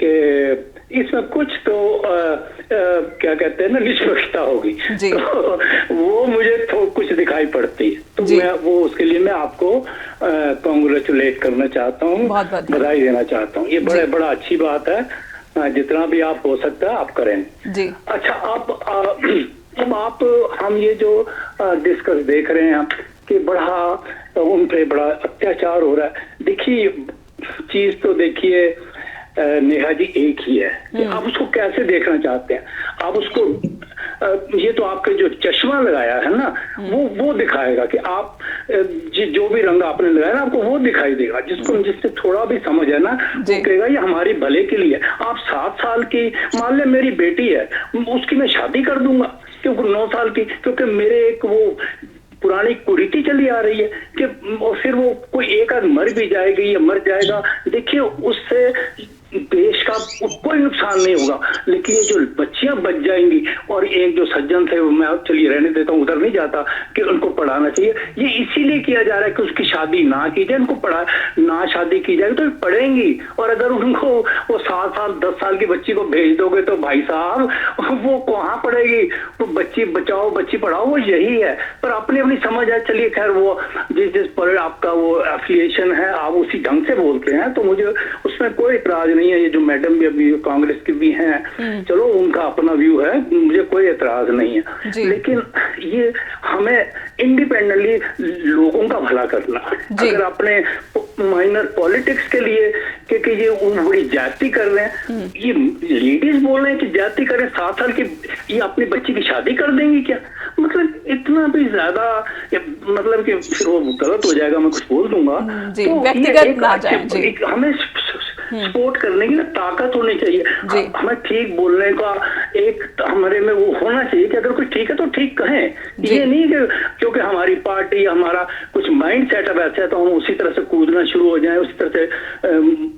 कि इसमें कुछ तो क्या कहते हैं ना, निष्पक्षता होगी, तो वो मुझे तो कुछ दिखाई पड़ती है। तो मैं वो उसके लिए मैं आपको कॉन्ग्रेचुलेट करना चाहता हूँ, बधाई देना चाहता हूँ। ये बड़ा अच्छी बात है। जितना भी आप हो सकता है आप करें जी। अच्छा, अब आप हम ये जो डिस्कस देख रहे हैं कि उन पे बड़ा अत्याचार हो रहा है। देखिए, चीज तो देखिए नेहा जी एक ही है कि आप उसको कैसे देखना चाहते हैं। आप उसको ये तो आपके जो चश्मा लगाया है ना, वो दिखाएगा कि आप जो भी रंग आपने लगाया ना, आपको वो दिखाई देगा। जिससे थोड़ा भी समझ है ना, वो कहेगा ये हमारी भले के लिए। आप 7 साल की, मान ले मेरी बेटी है, उसकी मैं शादी कर दूंगा, क्योंकि 9 साल की, क्योंकि मेरे एक वो पुरानी कुरीति चली आ रही है कि फिर वो कोई एक आध मर भी जाएगी या मर जाएगा। देखिए, उससे देश का कोई नुकसान नहीं होगा, लेकिन ये जो बच्चियां बच जाएंगी, और एक जो सज्जन थे, मैं चलिए रहने देता हूँ, उधर नहीं जाता, कि उनको पढ़ाना चाहिए। ये इसीलिए किया जा रहा है कि उसकी शादी ना की जाए, उनको ना शादी की जाए तो पढ़ेंगी। और अगर उनको वो 7 साल 10 साल की बच्ची को भेज दोगे तो भाई साहब वो कहाँ पढ़ेगी? तो बच्ची बचाओ बच्ची पढ़ाओ, वो यही है। पर अपनी समझ है। चलिए खैर, वो जिस पर आपका वो एफिलिएशन है, आप उसी ढंग से बोलते हैं, तो मुझे उसमें कोई इतराज नहीं है। ये जो मैडम भी अभी कांग्रेस की भी हैं, चलो उनका अपना व्यू है, मुझे कोई एतराज नहीं है। लेकिन ये हमें इंडिपेंडेंटली लोगों का भला करना। अगर अपने माइनर पॉलिटिक्स के लिए कि ये बड़ी जाति कर रहे हैं, ये लेडीज बोल रहे हैं कि जाति करें, 7 साल की ये अपनी बच्ची की शादी कर देंगी क्या? मतलब इतना भी ज्यादा, मतलब कि फिर वो गलत हो जाएगा, मैं कुछ बोल दूंगा तो व्यक्तिगत ना जाए। हमें सपोर्ट करने की ताकत होनी चाहिए। हमें ठीक बोलने का एक हमारे में वो होना चाहिए कि अगर कोई ठीक है तो ठीक कहें। ये नहीं कि क्योंकि हमारी पार्टी, हमारा कुछ माइंड सेटअप ऐसा है तो हम उसी तरह से कूदना शुरू हो जाए, उसी तरह से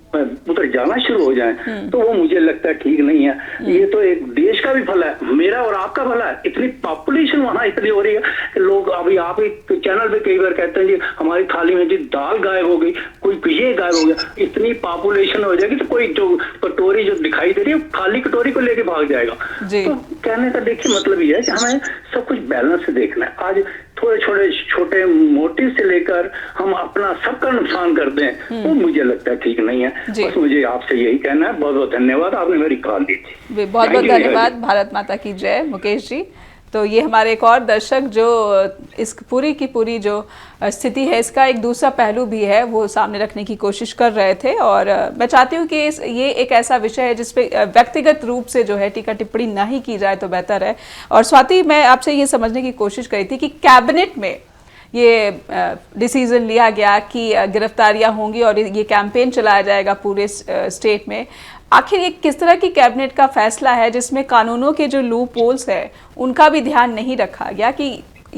उधर जाना शुरू हो जाए, तो वो मुझे लगता है ठीक नहीं है। ये तो एक देश का भी भला है, मेरा और आपका भला है। इतनी पॉपुलेशन वहां इतनी हो रही है कि लोग, अभी आप एक चैनल पे कई बार कहते हैं जी हमारी थाली में जी दाल गायब हो गई, कोई ये गायब हो गया। इतनी पॉपुलेशन हो जाएगी तो कोई जो कटोरी जो दिखाई दे रही है, खाली कटोरी को लेके भाग जाएगा। तो कहने का देखिए मतलब ये है कि हमें सब कुछ बैलेंस से देखना है। आज थोड़े छोटे मोटिव से लेकर हम अपना सबका नुकसान कर दें, वो मुझे लगता है ठीक नहीं है। बस मुझे आपसे यही कहना है। बहुत बहुत धन्यवाद, आपने मेरी कॉल दी थी। बहुत बहुत धन्यवाद। भारत माता की जय। मुकेश जी, तो ये हमारे एक और दर्शक जो इस पूरी की पूरी जो स्थिति है, इसका एक दूसरा पहलू भी है, वो सामने रखने की कोशिश कर रहे थे। और मैं चाहती हूँ कि ये एक ऐसा विषय है जिसपे व्यक्तिगत रूप से जो है टीका टिप्पणी ना ही की जाए तो बेहतर है। और स्वाति, मैं आपसे ये समझने की कोशिश करी थी कि कैबिनेट में ये डिसीजन लिया गया कि गिरफ्तारियां होंगी और ये कैंपेन चलाया जाएगा पूरे स्टेट में, आखिर ये किस तरह की कैबिनेट का फैसला है जिसमें कानूनों के जो लूप होल्स है उनका भी ध्यान नहीं रखा गया कि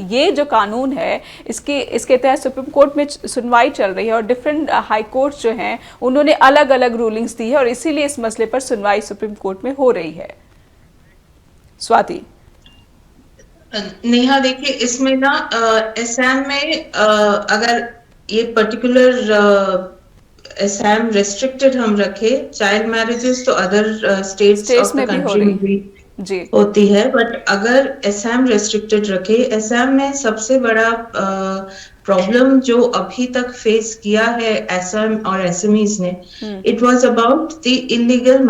ये जो कानून है इसके तहत सुप्रीम कोर्ट में सुनवाई चल रही है और डिफरेंट हाई कोर्ट्स जो हैं उन्होंने अलग अलग रूलिंग्स दी है और इसीलिए इस मसले पर सुनवाई सुप्रीम कोर्ट में हो रही है। स्वाति। नेहा देखिए, इसमें ना असम में अगर ये पर्टिकुलर असम रेस्ट्रिक्टेड हम रखे चाइल्ड मैरिजेस तो other states of the country में भी जी होती है, बट अगर असम रेस्ट्रिक्टेड रखे, असम में सबसे बड़ा प्रॉब्लम जो अभी तक फेस किया है असम और असमीज ने, it was about the illegal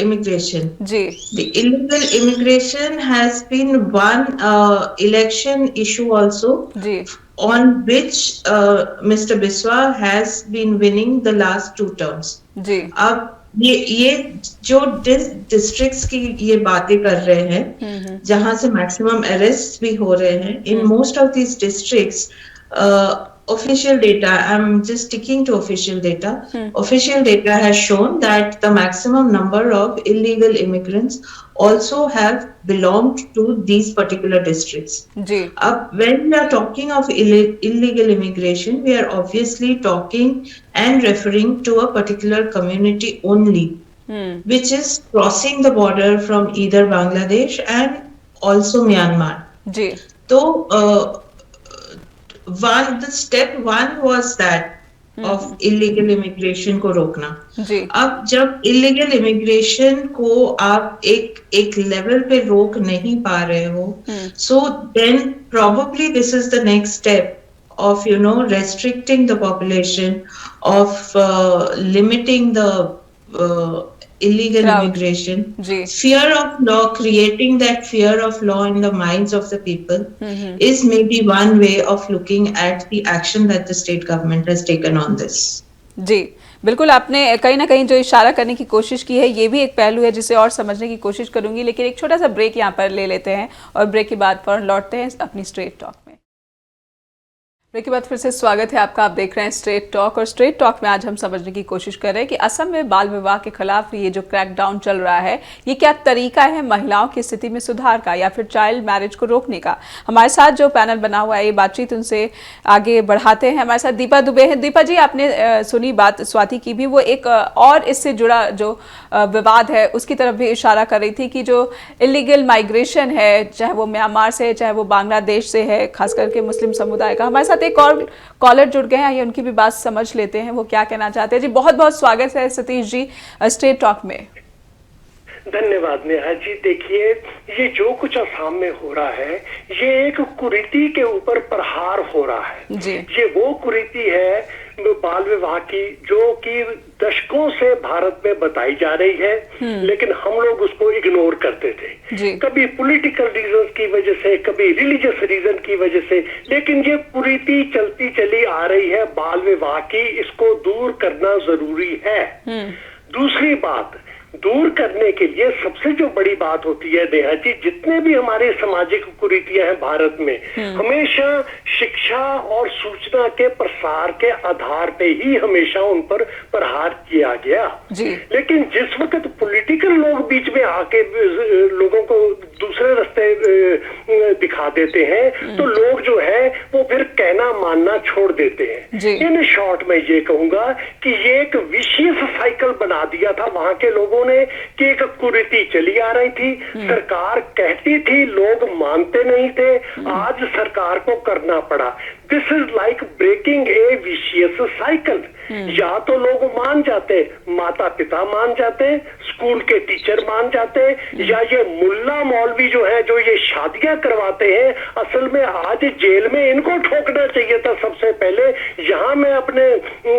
immigration. जी, the illegal immigration has been one election issue also, जी, on which Mr. Biswa has been winning the last 2 terms. जी। अब ये जो डिस्ट्रिक्ट्स की ये बातें कर रहे हैं जहां से मैक्सिमम अरेस्ट भी हो रहे हैं, in most of these districts official data, I'm just sticking to official data. Official data has shown that the maximum number of illegal immigrants also have belonged to these particular districts. जी। When we are talking of illegal immigration, we are obviously talking and referring to a particular community only, which is crossing the border from either Bangladesh and also Myanmar. जी। तो the step one was that of illegal immigration को रोकना। जी। अब जब illegal immigration को आप एक level पे रोक नहीं पा रहे हो, so then probably this is the next step of restricting the population, of limiting the illegal immigration. Ji. Fear of law, creating that fear of law in the minds of the people is maybe one way of looking at the action that the state government has taken on this. जी, बिल्कुल, आपने कहीं ना कहीं जो इशारा करने की कोशिश की है ये भी एक पहलू है जिसे और समझने की कोशिश करूंगी, लेकिन एक छोटा सा ब्रेक यहाँ पर ले लेते हैं और ब्रेक के बाद फौरन लौटते हैं अपनी स्ट्रेट टॉक में। ब्रेक के बाद फिर से स्वागत है आपका। आप देख रहे हैं स्ट्रेट टॉक और स्ट्रेट टॉक में आज हम समझने की कोशिश कर रहे हैं कि असम में बाल विवाह के खिलाफ ये जो क्रैकडाउन चल रहा है ये क्या तरीका है महिलाओं की स्थिति में सुधार का या फिर चाइल्ड मैरिज को रोकने का। हमारे साथ जो पैनल बना हुआ है ये बातचीत उनसे आगे बढ़ाते हैं। हमारे साथ दीपा दुबे हैं। दीपा जी, आपने सुनी बात स्वाति की भी, वो एक और इससे जुड़ा जो विवाद है उसकी तरफ भी इशारा कर रही थी कि जो इलीगल माइग्रेशन है, चाहे वो म्यांमार से है चाहे वो बांग्लादेश से है, खास करके मुस्लिम समुदाय का। हमारे साथ एक और कॉलर जुड़ गए हैं, ये उनकी भी बात समझ लेते हैं वो क्या कहना चाहते हैं। जी, बहुत बहुत स्वागत है सतीश जी स्ट्रेट टॉक में। धन्यवाद नेहा जी। देखिए, ये जो कुछ असम में हो रहा है ये एक कुरीति के ऊपर प्रहार हो रहा है जी। ये वो कुरीति है बाल विवाह की जो कि दशकों से भारत में बताई जा रही है, लेकिन हम लोग उसको इग्नोर करते थे, कभी पॉलिटिकल रीजन की वजह से, कभी रिलीजियस रीजन की वजह से, लेकिन ये कुरीति चलती चली आ रही है बाल विवाह की, इसको दूर करना जरूरी है। दूसरी बात, दूर करने के लिए सबसे जो बड़ी बात होती है नेहा जी, जितने भी हमारे सामाजिक कुरीतियां हैं भारत में, हमेशा शिक्षा और सूचना के प्रसार के आधार पे ही हमेशा उन पर प्रहार किया गया। लेकिन जिस वक्त पॉलिटिकल लोग बीच में आके लोगों को दूसरे रास्ते दिखा देते हैं तो लोग जो है वो फिर कहना मानना छोड़ देते हैं। इन शॉर्ट में ये कहूंगा कि ये एक विशियस साइकिल बना दिया था वहां के लोगों ने कि एक कुरीति चली आ रही थी, सरकार कहती थी, लोग मानते नहीं थे, आज सरकार को करना पड़ा। This is like breaking a vicious cycle. या तो लोग मान जाते, माता पिता मान जाते, स्कूल के टीचर मान जाते, या ये मुल्ला मौलवी जो है जो ये शादियां करवाते हैं, असल में आज जेल में इनको ठोकना चाहिए था सबसे पहले। यहाँ मैं अपने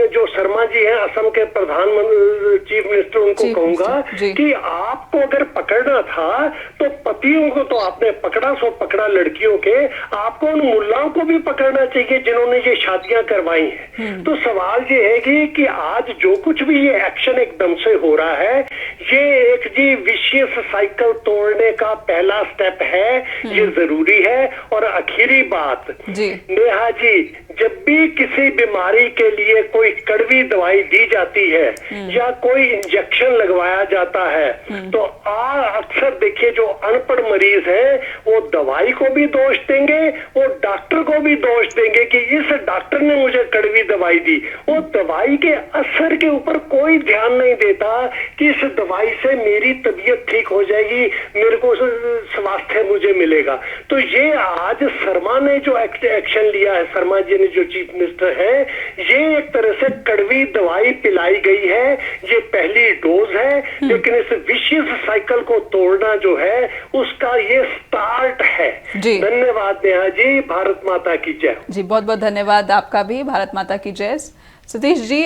जो शर्मा जी हैं असम के प्रधानमंत्री चीफ मिनिस्टर, उनको कहूंगा कि आपको अगर पकड़ना था तो पतियों को तो आपने पकड़ा, सो पकड़ा लड़कियों के, आपको उन मुल्लाओं को भी पकड़ना चाहिए जिन्होंने ये शादियां करवाई हैं। तो सवाल ये है जाएगी कि आज जो कुछ भी ये एक्शन एकदम से हो रहा है, ये एक जी विशियस साइकिल तोड़ने का पहला स्टेप है, ये जरूरी है। और आखिरी बात जी नेहा जी, जब भी किसी बीमारी के लिए कोई कड़वी दवाई दी जाती है या कोई इंजेक्शन लगवाया जाता है, तो अक्सर देखिए जो अनपढ़ मरीज है वो दवाई को भी दोष देंगे, वो डॉक्टर को भी दोष देंगे कि इस डॉक्टर ने मुझे कड़वी दवाई दी। वो दवाई के असर के ऊपर कोई ध्यान नहीं देता कि इस दवाई से मेरी तबीयत ठीक हो जाएगी, मेरे को स्वास्थ्य मुझे मिलेगा। तो ये आज शर्मा ने जो एक्शन लिया है, शर्मा जी ने जो चीफ मिनिस्टर है, ये एक तरह से कड़वी दवाई पिलाई गई है, ये पहली डोज है, लेकिन इस विशियस साइकिल को तोड़ना जो है उसका ये स्टार्ट है। धन्यवाद नेहा जी, भारत माता की जय। जी बहुत बहुत धन्यवाद आपका भी, भारत माता की जय। सतीश जी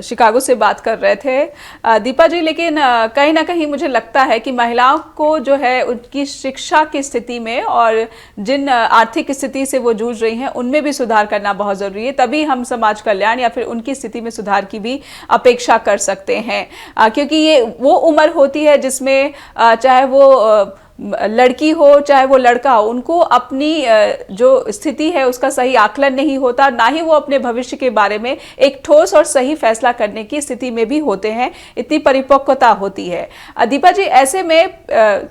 शिकागो से बात कर रहे थे। दीपा जी, लेकिन कहीं ना कहीं मुझे लगता है कि महिलाओं को जो है उनकी शिक्षा की स्थिति में और जिन आर्थिक स्थिति से वो जूझ रही हैं उनमें भी सुधार करना बहुत ज़रूरी है, तभी हम समाज कल्याण या फिर उनकी स्थिति में सुधार की भी अपेक्षा कर सकते हैं। क्योंकि ये वो उम्र होती है जिसमें चाहे वो लड़की हो चाहे वो लड़का हो, उनको अपनी जो स्थिति है उसका सही आकलन नहीं होता, ना ही वो अपने भविष्य के बारे में एक ठोस और सही फैसला करने की स्थिति में भी होते हैं, इतनी परिपक्वता होती है। दीपा जी, ऐसे में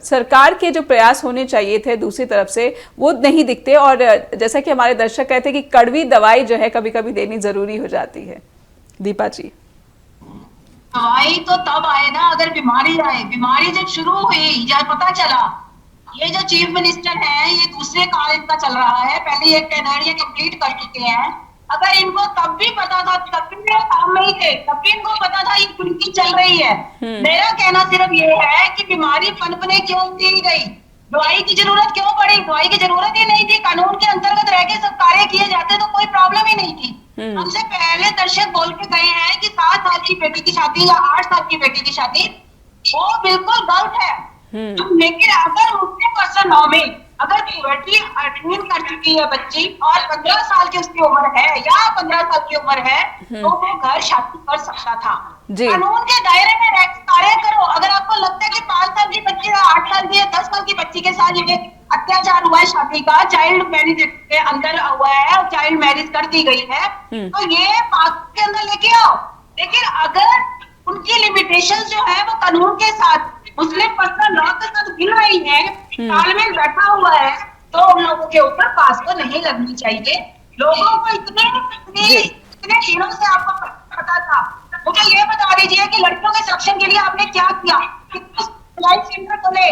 सरकार के जो प्रयास होने चाहिए थे दूसरी तरफ से वो नहीं दिखते, और जैसा कि हमारे दर्शक कहते हैं कि कड़वी दवाई जो है कभी कभी देनी जरूरी हो जाती है। दीपा जी, दवाई तो तब आए ना अगर बीमारी आए। बीमारी जब शुरू हुई, जब पता चला ये जो चीफ मिनिस्टर है ये दूसरे काल इनका चल रहा है, पहले एक टेनर ये कंप्लीट कर चुके हैं। अगर इनको तब भी पता था, तब भी मेरे काम में ही थे, तब भी इनको पता था ये कुर्की चल रही है। मेरा कहना सिर्फ ये है कि बीमारी पनपने क्यों दी गई, दवाई की जरूरत क्यों पड़ी? दवाई की जरूरत ही नहीं थी, कानून के अंतर्गत रह के सब कार्य किए जाते तो कोई प्रॉब्लम ही नहीं थी। हमसे पहले दर्शक बोल के गए हैं कि 7 साल की बेटी की शादी या 8 साल की बेटी की शादी, वो बिल्कुल गलत है। लेकिन अगर मुस्लिम पर्सन लॉ में अगर बेटी 18 कर चुकी है बच्ची और 15 साल की उसकी उम्र है या 15 साल की उम्र है, तो वो घर शादी कर सकता था। कानून के दायरे में रह कार्य करो। अगर आपको लगता है कि 5 साल की बच्ची या 8 साल की या 10 साल की बच्ची के साथ ये अत्याचार हुआ है शादी का, चाइल्ड मैरिज के अंदर हुआ है और चाइल्ड मैरिज कर दी गई है, तो ये पाक के अंदर लेके आओ। लेकिन अगर उनकी लिमिटेशंस जो है वो कानून के साथ मुस्लिम पर्सनल लॉ के साथ मिल रही है, तालमेल बैठा हुआ है, तो उन लोगों के ऊपर पास तो नहीं लगनी चाहिए। लोगों को इतने दिनों से आपको पता था, मुझे ये बता दीजिए कि लड़कियों के सक्षम के लिए आपने क्या किया? लाइफ सेंटर खोले,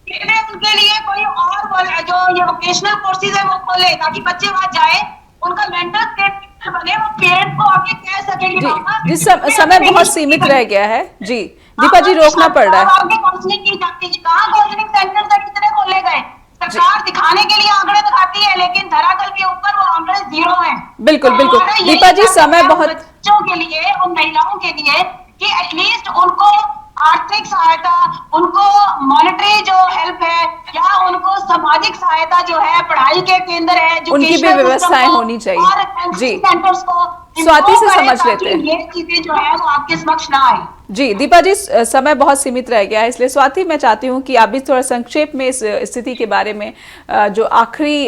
कितने उनके लिए कोई और जो ये वोकेशनल कोर्सेज है वो खोले, ताकि बच्चे वहां जाए, उनका मेंटल स्टेट बने, वो पेरेंट्स को आके कह सकेंगे। समय बहुत सीमित रह गया है जी, दीपा जी रोकना पड़ रहा है। काउंसलिंग की जाती है, कहाँ काउंसलिंग सेंटर तक कितने खोले गए? सरकार दिखाने के लिए आंकड़े दिखाती है, लेकिन धरातल के ऊपर वो आंकड़े 0 हैं। बिल्कुल बिल्कुल दीपा जी, समय बहुत बच्चों के लिए, उन महिलाओं के लिए कि एटलीस्ट उनको आर्थिक सहायता, उनको मॉनेटरी जो हेल्प है या उनको सामाजिक सहायता जो है, पढ़ाई के केंद्र है, उनकी भी व्यवस्थाएं होनी चाहिए। जी, सेंटर्स को स्वाति से समझ लेते हैं, ये चीजें जो है वो आपके समक्ष ना आए। जी दीपा जी, समय बहुत सीमित रह गया है, इसलिए स्वाति मैं चाहती हूँ कि आप भी थोड़ा संक्षेप में इस स्थिति के बारे में जो आखिरी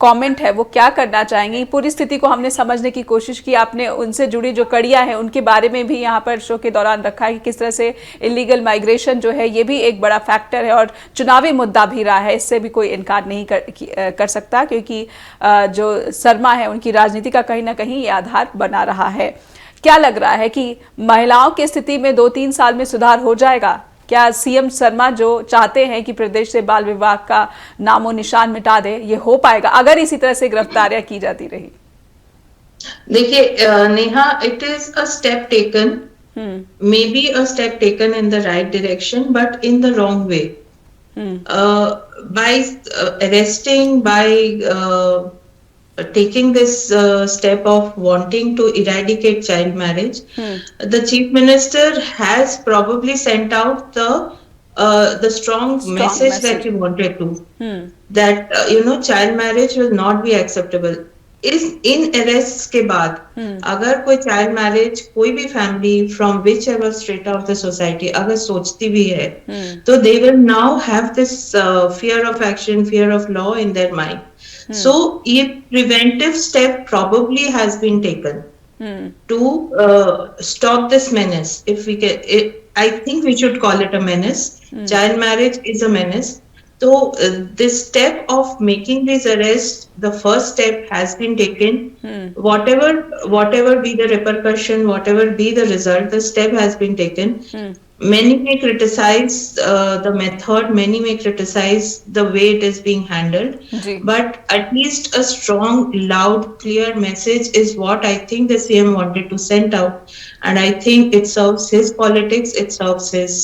कमेंट है वो क्या करना चाहेंगी। पूरी स्थिति को हमने समझने की कोशिश की, आपने उनसे जुड़ी जो कड़ियां हैं उनके बारे में भी यहाँ पर शो के दौरान रखा है कि किस तरह से इलीगल माइग्रेशन जो है ये भी एक बड़ा फैक्टर है और चुनावी मुद्दा भी रहा है, इससे भी कोई इनकार नहीं कर सकता, क्योंकि जो शर्मा है उनकी राजनीति का कहीं ना कहीं ये आधार बना रहा है। क्या लग रहा है कि महिलाओं की स्थिति में 2-3 साल में सुधार हो जाएगा? क्या सीएम शर्मा जो चाहते हैं कि प्रदेश से बाल विवाह का नामो निशान मिटा दे, ये हो पाएगा अगर इसी तरह से गिरफ्तारियां की जाती रही? देखिए Neha, it is a step taken, may be a step taken in the right direction but in the wrong way. By arresting, by taking this step of wanting to eradicate child marriage, the chief minister has probably sent out the strong message that he wanted to, that child marriage will not be acceptable. इस इन arrest के बाद अगर कोई child marriage कोई भी family from whichever state of the society अगर सोचती भी है तो they will now have this fear of action, fear of law in their mind. So ये preventive step probably has been taken to stop this menace. If we can, I think we should call it a menace. Child marriage is a menace. So this step of making these arrests, the first step has been taken. Whatever be the repercussion, whatever be the result, the step has been taken. Many may criticize the method, many may criticize the way it is being handled, but at least a strong, loud, clear message is what I think the CM wanted to send out, and I think it serves his politics, it serves his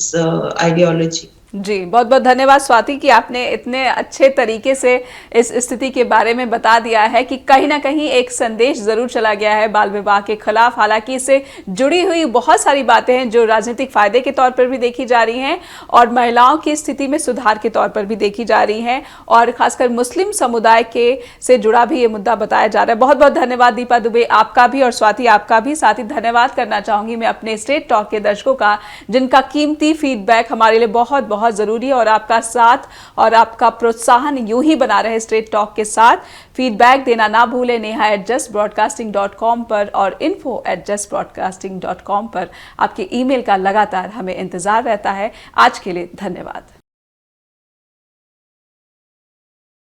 ideology. जी, बहुत बहुत धन्यवाद स्वाति कि आपने इतने अच्छे तरीके से इस स्थिति के बारे में बता दिया है कि कहीं ना कहीं एक संदेश जरूर चला गया है बाल विवाह के खिलाफ. हालांकि इससे जुड़ी हुई बहुत सारी बातें हैं जो राजनीतिक फायदे के तौर पर भी देखी जा रही हैं और महिलाओं की स्थिति में सुधार के तौर पर भी देखी जा रही हैं और खासकर मुस्लिम समुदाय के से जुड़ा भी ये मुद्दा बताया जा रहा है. बहुत बहुत धन्यवाद दीपा दुबे आपका भी और स्वाति आपका भी. साथ ही धन्यवाद करना चाहूंगी मैं अपने स्ट्रेट टॉक के दर्शकों का जिनका कीमती फीडबैक हमारे लिए बहुत बहुत जरूरी है और आपका साथ और आपका प्रोत्साहन यूं ही बना रहे स्ट्रेट टॉक के साथ. फीडबैक देना ना भूलें neha@justbroadcasting.com पर और info@justbroadcasting.com पर. आपके ईमेल का लगातार हमें इंतजार रहता है. आज के लिए धन्यवाद.